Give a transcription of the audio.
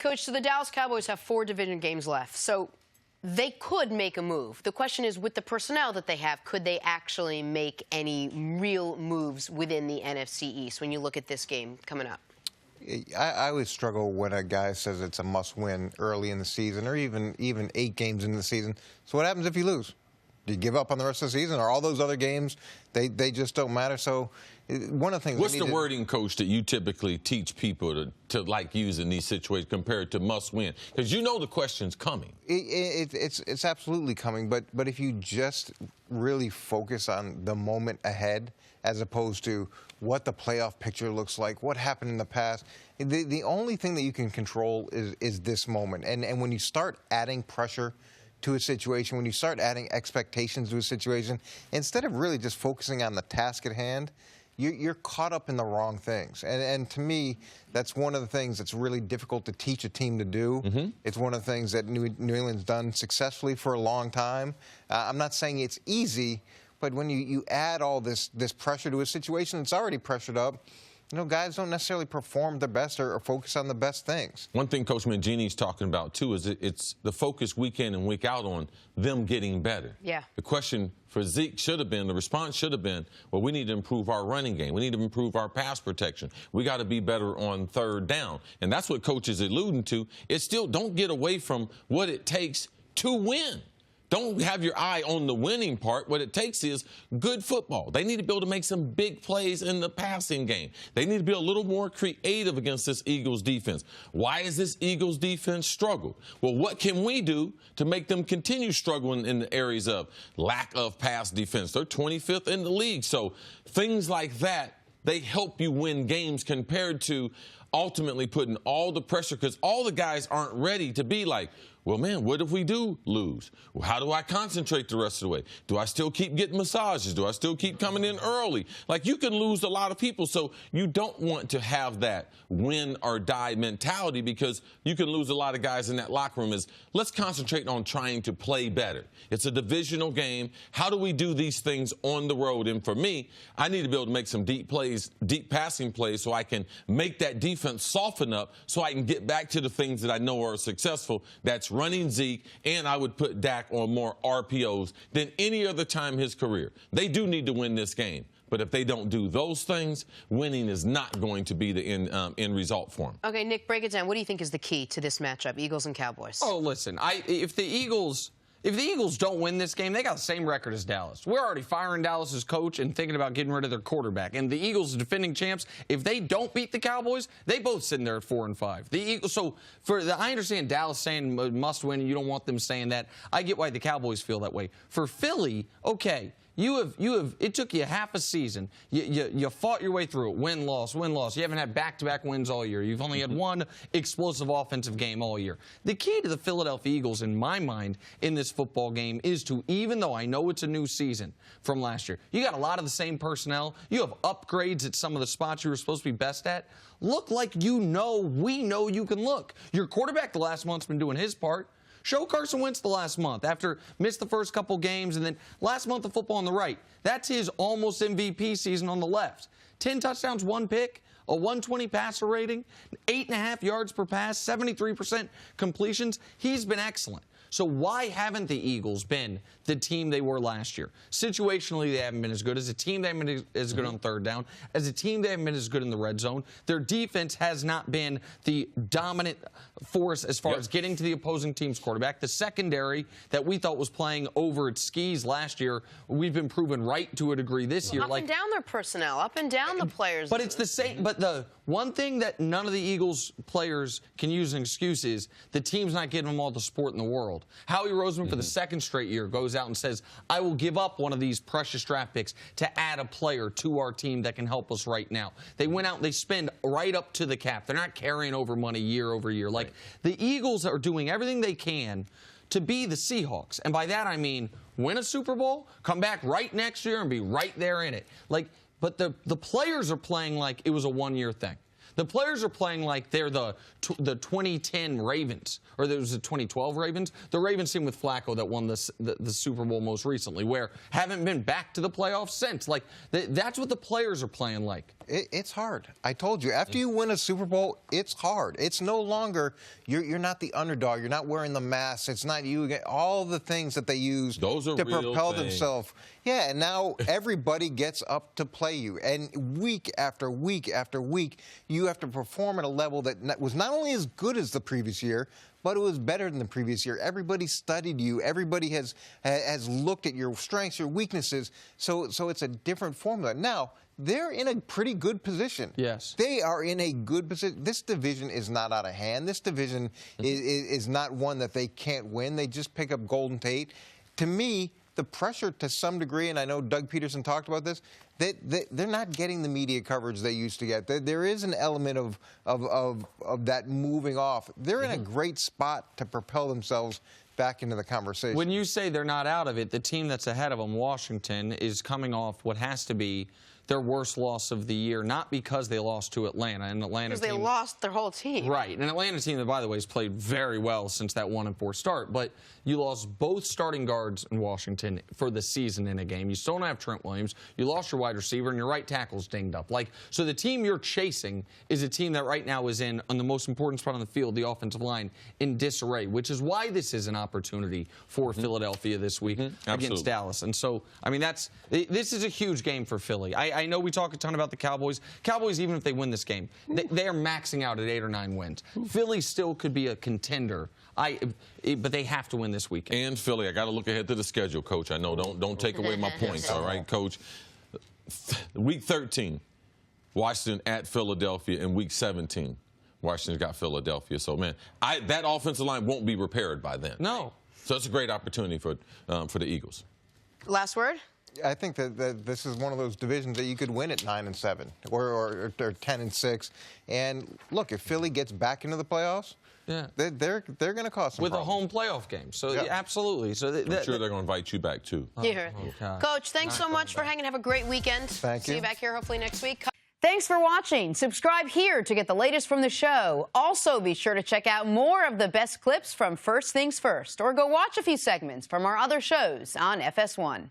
Coach, so the Dallas Cowboys have 4 division games left, so they could make a move. The question is, with the personnel that they have, could they actually make any real moves within the NFC East when you look at this game coming up? I always struggle when a guy says it's a must-win early in the season or even 8 games into the season. So what happens if you lose? Do you give up on the rest of the season? Or all those other games, they just don't matter? So one of the things... What's the wording, Coach, that you typically teach people to like use in these situations compared to must-win? Because you know the question's coming. It's absolutely coming, but if you just really focus on the moment ahead as opposed to what the playoff picture looks like, what happened in the past, the only thing that you can control is this moment. And when you start adding pressure to a situation, when you start adding expectations to a situation, instead of really just focusing on the task at hand, you're caught up in the wrong things. And to me, that's one of the things that's really difficult to teach a team to do. Mm-hmm. It's one of the things that New England's done successfully for a long time. I'm not saying it's easy, but when you add all this pressure to a situation that's already pressured up, you know, guys don't necessarily perform their best or focus on the best things. One thing Coach Mangini's talking about, too, is it's the focus week in and week out on them getting better. Yeah. The question for Zeke should have been, the response should have been, well, we need to improve our running game. We need to improve our pass protection. We got to be better on third down. And that's what Coach is alluding to. It's still, don't get away from what it takes to win. Don't have your eye on the winning part. What it takes is good football. They need to be able to make some big plays in the passing game. They need to be a little more creative against this Eagles defense. Why is this Eagles defense struggle? Well, what can we do to make them continue struggling in the areas of lack of pass defense? They're 25th in the league. So things like that, they help you win games compared to ultimately putting all the pressure, because all the guys aren't ready to be like, well, man, what if we do lose? Well, how do I concentrate the rest of the way? Do I still keep getting massages? Do I still keep coming in early? Like, you can lose a lot of people, so you don't want to have that win or die mentality, because you can lose a lot of guys in that locker room. Is let's concentrate on trying to play better. It's a divisional game. How do we do these things on the road? And for me, I need to be able to make some deep plays, deep passing plays, so I can make that defense soften up so I can get back to the things that I know are successful. That's running Zeke, and I would put Dak on more RPOs than any other time in his career. They do need to win this game, but if they don't do those things, winning is not going to be the end result for them. Okay, Nick, break it down. What do you think is the key to this matchup, Eagles and Cowboys? Oh, listen, if the Eagles don't win this game, they got the same record as Dallas. We're already firing Dallas's coach and thinking about getting rid of their quarterback. And the Eagles, defending champs, if they don't beat the Cowboys, they both sitting there at 4-5. The Eagles. So I understand Dallas saying must win, and you don't want them saying that. I get why the Cowboys feel that way. For Philly, okay. It took you half a season. You fought your way through it. Win, loss, win, loss. You haven't had back-to-back wins all year. You've only had one explosive offensive game all year. The key to the Philadelphia Eagles, in my mind, in this football game is to, even though I know it's a new season from last year, you got a lot of the same personnel. You have upgrades at some of the spots you were supposed to be best at. Look like we know you can look. Your quarterback the last month's been doing his part. Show Carson Wentz the last month after missed the first couple games, and then last month of football on the right. That's his almost MVP season on the left. 10 touchdowns, 1 pick, a 120 passer rating, 8.5 yards per pass, 73% completions. He's been excellent. So why haven't the Eagles been the team they were last year? Situationally, they haven't been as good. As a team, they haven't been as good on third down. As a team, they haven't been as good in the red zone. Their defense has not been the dominant force as far as getting to the opposing team's quarterback. The secondary that we thought was playing over its skis last year, we've been proven right to a degree this year. Up and down their personnel, up and down the players. But it's the same. But the one thing that none of the Eagles players can use as an excuse is the team's not giving them all the support in the world. Howie Roseman, for the second straight year, goes out and says, I will give up one of these precious draft picks to add a player to our team that can help us right now. They went out and they spend right up to the cap. They're not carrying over money year over year. Like, the Eagles are doing everything they can to be the Seahawks. And by that, I mean win a Super Bowl, come back right next year and be right there in it. Like, but the players are playing like it was a one-year thing. The players are playing like they're the 2010 Ravens, or there was the 2012 Ravens. The Ravens team with Flacco that won the Super Bowl most recently, where haven't been back to the playoffs since. Like, that's what the players are playing like. It's hard. I told you, after you win a Super Bowl, it's hard. It's no longer, you're not the underdog. You're not wearing the mask. It's not you. All the things that they use to propel themselves. Yeah, and now everybody gets up to play you. And week after week after week, you have to perform at a level that was not only as good as the previous year, but it was better than the previous year. Everybody studied you. Everybody has looked at your strengths, your weaknesses. So it's a different formula. Now, they're in a pretty good position. Yes. They are in a good position. This division is not out of hand. This division is not one that they can't win. They just pick up Golden Tate. To me, the pressure to some degree, and I know Doug Peterson talked about this, they're not getting the media coverage they used to get. There is an element of that moving off. They're in a great spot to propel themselves back into the conversation. When you say they're not out of it, the team that's ahead of them, Washington, is coming off what has to be their worst loss of the year, not because they lost to Atlanta. And Atlanta because they lost their whole team. Right. An Atlanta team that, by the way, has played very well since that 1-4 start. But you lost both starting guards in Washington for the season in a game. You still don't have Trent Williams. You lost your wide receiver, and your right tackle's dinged up. So the team you're chasing is a team that right now is on the most important spot on the field, the offensive line, in disarray, which is why this is an opportunity for Philadelphia this week against Dallas. And so, I mean, this is a huge game for Philly. I know we talk a ton about the Cowboys. Cowboys, even if they win this game, they are maxing out at 8 or 9 wins. Philly still could be a contender, but they have to win this weekend. And Philly, I got to look ahead to the schedule, Coach. I know, don't take away my points, all right, Coach? Week 13, Washington at Philadelphia, and Week 17, Washington's got Philadelphia. So, man, that offensive line won't be repaired by then. No. So it's a great opportunity for the Eagles. Last word? I think that this is one of those divisions that you could win at 9-7 or 10-6. And look, if Philly gets back into the playoffs, they're going to cause some with problems. A home playoff game. So absolutely. So I'm sure they're going to invite you back too. Okay. Coach, thanks so much for hanging. Have a great weekend. Thank you. See you back here hopefully next week. Thanks for watching. Subscribe here to get the latest from the show. Also, be sure to check out more of the best clips from First Things First, or go watch a few segments from our other shows on FS1.